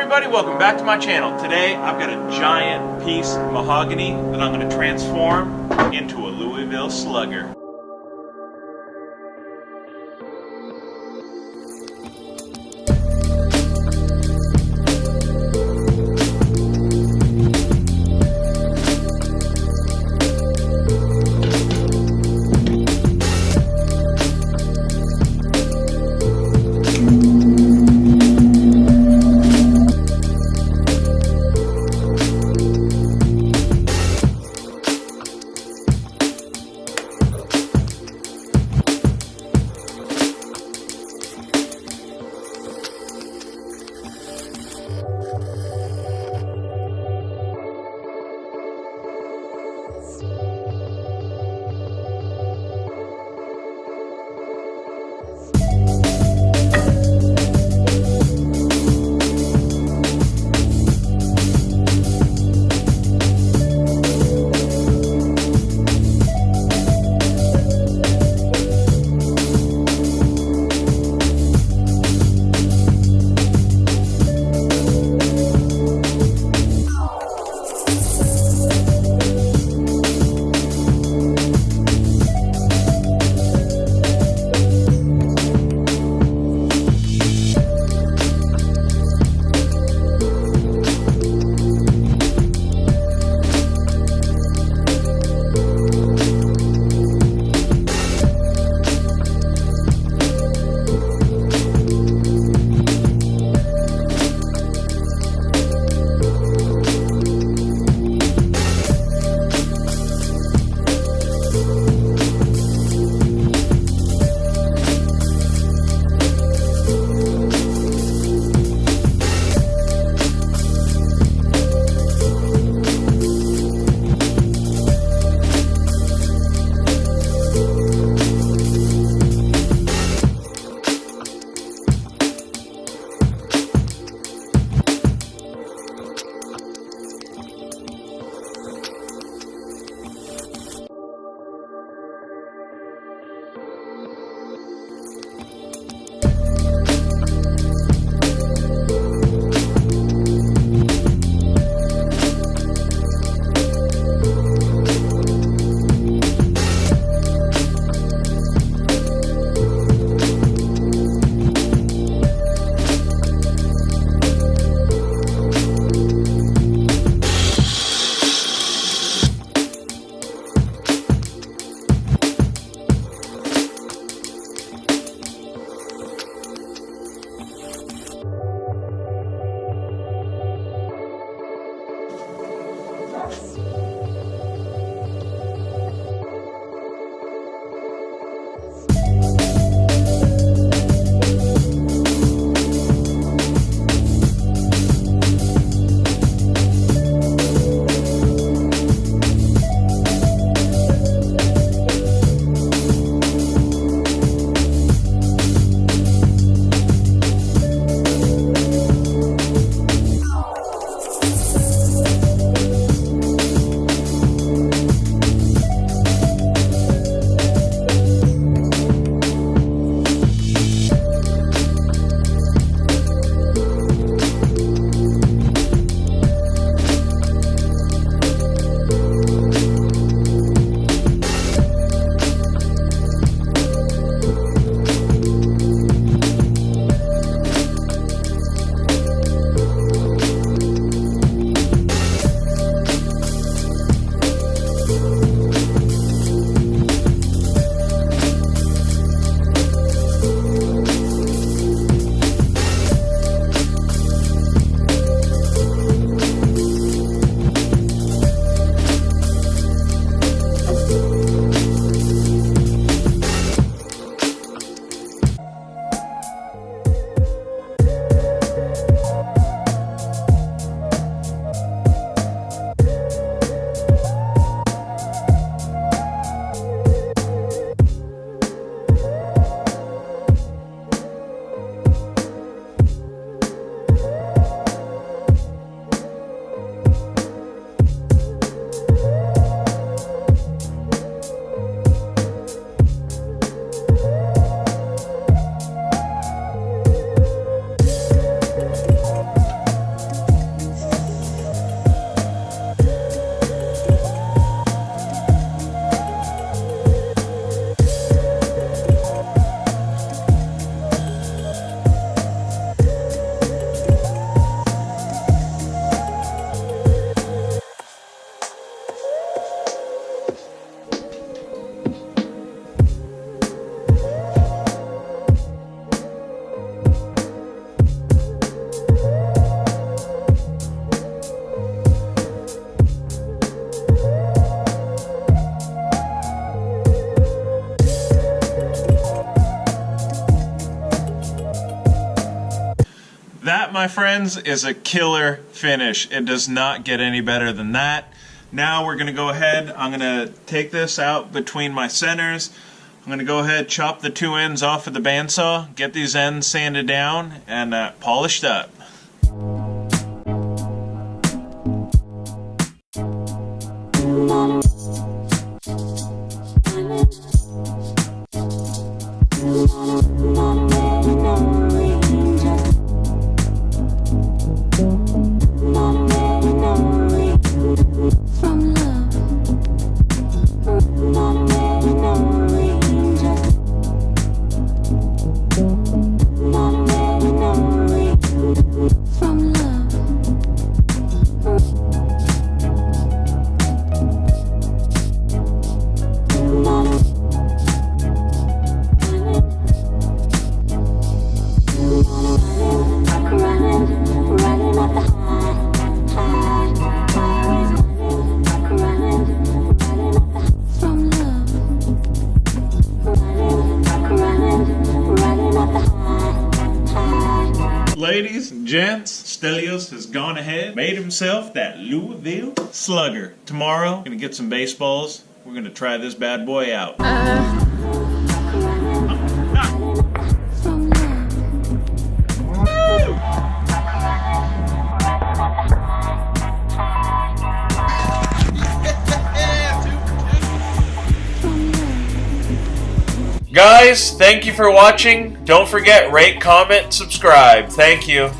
everybody, welcome back to my channel. Today I've got a giant piece of mahogany that I'm going to transform into a Louisville slugger. my friends, is a killer finish. It does not get any better than that. Now we're going to go ahead, I'm going to take this out between my centers. I'm going to go ahead, chop the two ends off of the bandsaw, get these ends sanded down and polished up. Ladies and gents, Stelios has gone ahead, made himself that Louisville slugger. Tomorrow, gonna get some baseballs. We're gonna try this bad boy out. Guys, thank you for watching. Don't forget, rate, comment, subscribe. Thank you.